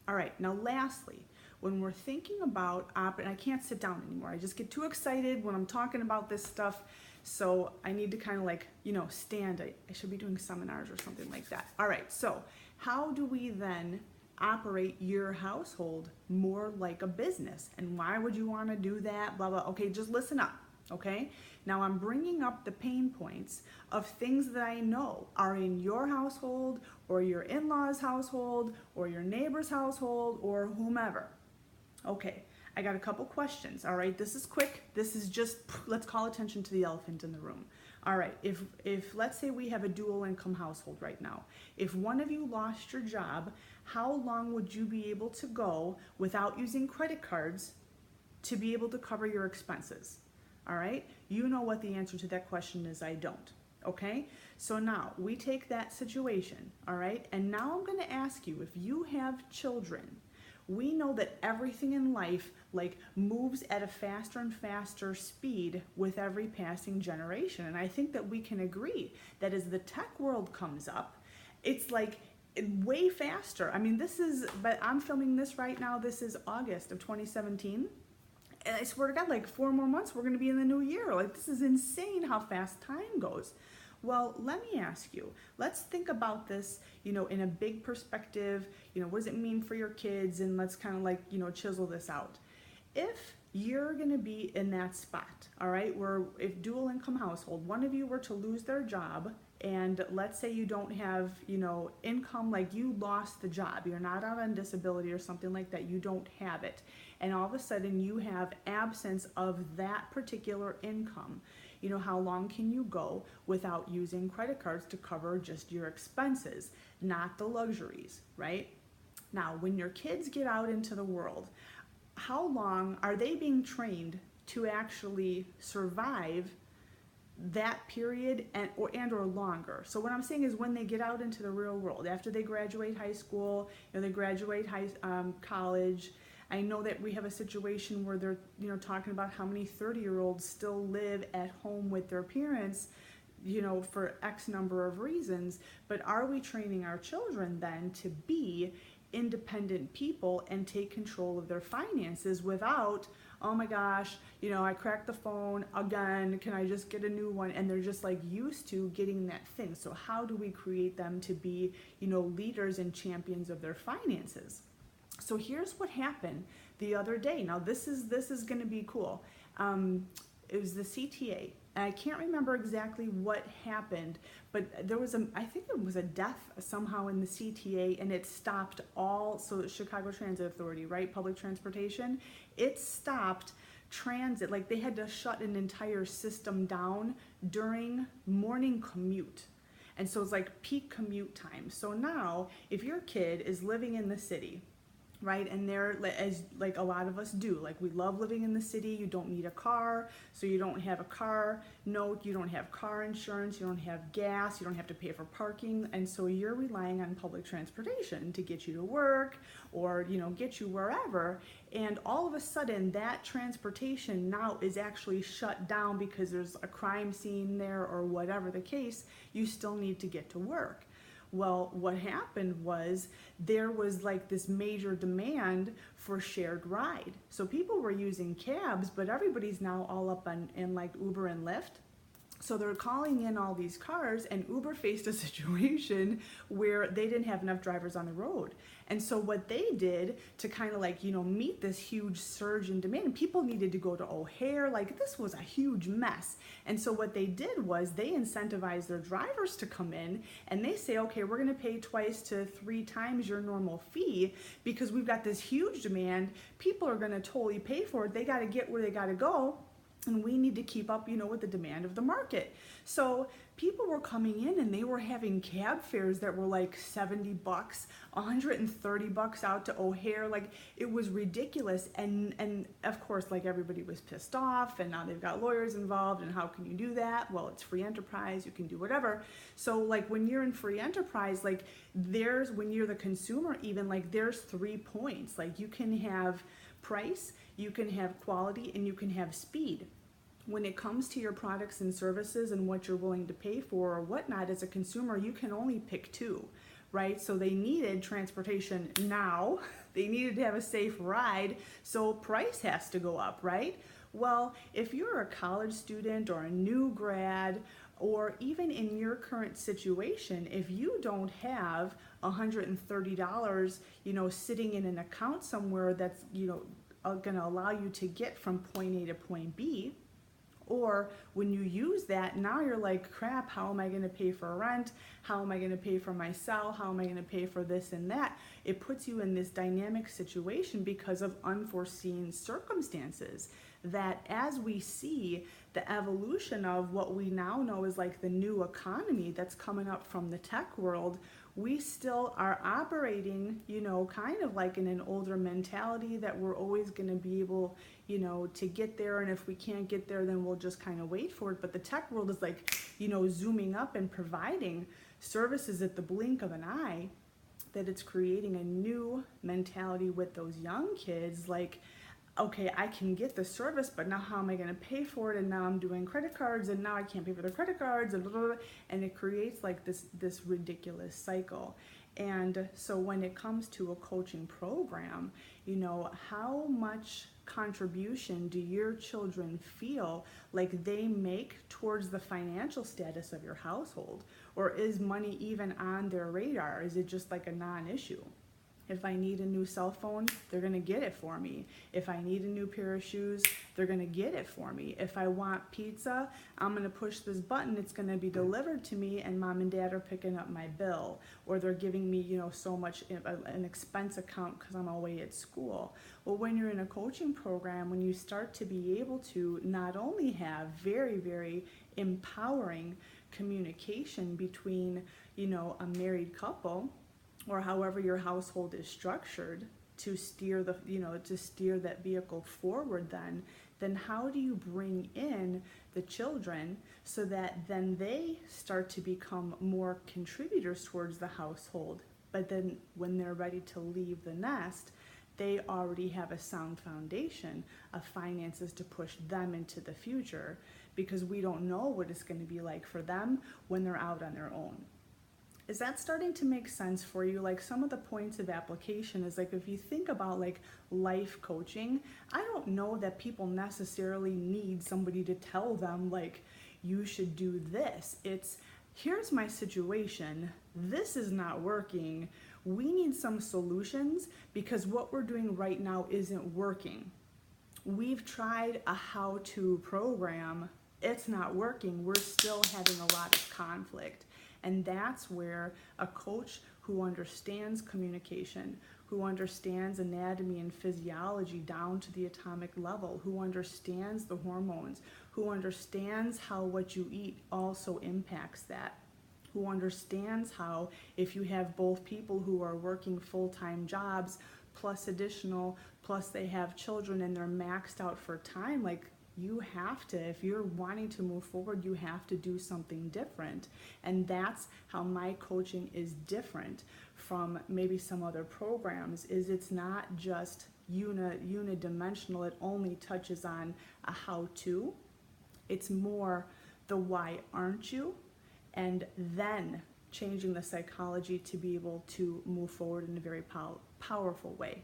All right, now lastly, when we're thinking about and I can't sit down anymore. I just get too excited when I'm talking about this stuff. So I need to kind of like, stand. I should be doing seminars or something like that. All right, so how do we then operate your household more like a business? And why would you want to do that? Blah, blah. Okay, just listen up. Okay, now I'm bringing up the pain points of things that I know are in your household or your in-laws household or your neighbor's household or whomever. Okay, I got a couple questions. All right, this is quick. This is just, let's call attention to the elephant in the room. All right, if let's say we have a dual income household right now, if one of you lost your job, how long would you be able to go without using credit cards to be able to cover your expenses? All right, you know what the answer to that question is. I don't. Okay, so now we take that situation. All right, and now I'm going to ask you, if you have children, we know that everything in life like moves at a faster and faster speed with every passing generation. And I think that we can agree that as the tech world comes up, it's like way faster. I mean, but I'm filming this right now. This is August of 2017. And I swear to God, like 4 more months, we're going to be in the new year. Like, this is insane how fast time goes. Well, let me ask you, let's think about this, in a big perspective. What does it mean for your kids? And let's kind of like, chisel this out. If you're going to be in that spot, all right, where if dual income household, one of you were to lose their job, and let's say you don't have, income, like you lost the job, you're not out on disability or something like that, you don't have it, and all of a sudden you have absence of that particular income. How long can you go without using credit cards to cover just your expenses, not the luxuries, right? Now, when your kids get out into the world, how long are they being trained to actually survive that period and or longer? So what I'm saying is, when they get out into the real world, after they graduate high school, they graduate college. I know that we have a situation where they're talking about how many 30-year-olds still live at home with their parents, for X number of reasons. But are we training our children then to be independent people and take control of their finances without, oh my gosh, I cracked the phone again, can I just get a new one? And they're just like used to getting that thing. So how do we create them to be, leaders and champions of their finances? So here's what happened the other day. Now this is going to be cool. It was the CTA. And I can't remember exactly what happened, but I think it was a death somehow in the CTA, and it stopped so the Chicago Transit Authority, right? Public transportation. It stopped transit. Like, they had to shut an entire system down during morning commute. And so it's like peak commute time. So now if your kid is living in the city, right, and they're, as like a lot of us do, like we love living in the city, you don't need a car, so you don't have a car note, you don't have car insurance, you don't have gas, you don't have to pay for parking, and so you're relying on public transportation to get you to work or get you wherever. And all of a sudden that transportation now is actually shut down because there's a crime scene there or whatever the case. You still need to get to work. Well, what happened was there was like this major demand for shared ride. So people were using cabs, but everybody's now all up in like Uber and Lyft. So they're calling in all these cars, and Uber faced a situation where they didn't have enough drivers on the road. And so what they did to kind of like, meet this huge surge in demand, and people needed to go to O'Hare, like this was a huge mess. And so what they did was they incentivized their drivers to come in, and they say, okay, we're going to pay 2 to 3 times your normal fee because we've got this huge demand. People are going to totally pay for it. They got to get where they got to go. And we need to keep up, with the demand of the market. So people were coming in and they were having cab fares that were like $70, $130 out to O'Hare. Like, it was ridiculous. And of course, like, everybody was pissed off, and now they've got lawyers involved. And how can you do that? Well, it's free enterprise. You can do whatever. So like, when you're in free enterprise, like when you're the consumer, even like there's 3 points. Like, you can have price, you can have quality, and you can have speed. When it comes to your products and services and what you're willing to pay for or whatnot, as a consumer, you can only pick 2, right? So they needed transportation now. They needed to have a safe ride, so price has to go up, right? Well, if you're a college student or a new grad, or even in your current situation, if you don't have $130, sitting in an account somewhere that's, going to allow you to get from point A to point B, or when you use that, now you're like, crap, how am I going to pay for rent? How am I going to pay for my cell? How am I going to pay for this and that? It puts you in this dynamic situation because of unforeseen circumstances. That as we see the evolution of what we now know is like the new economy that's coming up from the tech world, we still are operating, kind of like in an older mentality that we're always going to be able, to get there. And if we can't get there, then we'll just kind of wait for it. But the tech world is like, zooming up and providing services at the blink of an eye, that it's creating a new mentality with those young kids. Like, okay, I can get the service, but now how am I going to pay for it? And now I'm doing credit cards, and now I can't pay for the credit cards, and blah, blah, blah. And it creates like this ridiculous cycle. And so when it comes to a coaching program, how much contribution do your children feel like they make towards the financial status of your household? Or is money even on their radar? Is it just like a non-issue? If I need a new cell phone, they're gonna get it for me. If I need a new pair of shoes, they're gonna get it for me. If I want pizza, I'm gonna push this button, it's gonna be delivered to me, and mom and dad are picking up my bill. Or they're giving me, so much, an expense account because I'm away at school. Well, when you're in a coaching program, when you start to be able to not only have very, very empowering communication between, a married couple, or however your household is structured, to steer that vehicle forward, then how do you bring in the children so that then they start to become more contributors towards the household? But then when they're ready to leave the nest, they already have a sound foundation of finances to push them into the future, because we don't know what it's going to be like for them when they're out on their own. Is that starting to make sense for you? Like, some of the points of application is like, if you think about like life coaching, I don't know that people necessarily need somebody to tell them like, you should do this. It's, here's my situation, this is not working, we need some solutions because what we're doing right now isn't working. We've tried a how-to program, it's not working, we're still having a lot of conflict. And that's where a coach who understands communication, who understands anatomy and physiology down to the atomic level, who understands the hormones, who understands how what you eat also impacts that, who understands how if you have both people who are working full-time jobs plus they have children and they're maxed out for time, like, you have to, if you're wanting to move forward, you have to do something different. And that's how my coaching is different from maybe some other programs, is it's not just unidimensional, it only touches on a how-to. It's more the why aren't you, and then changing the psychology to be able to move forward in a very powerful way.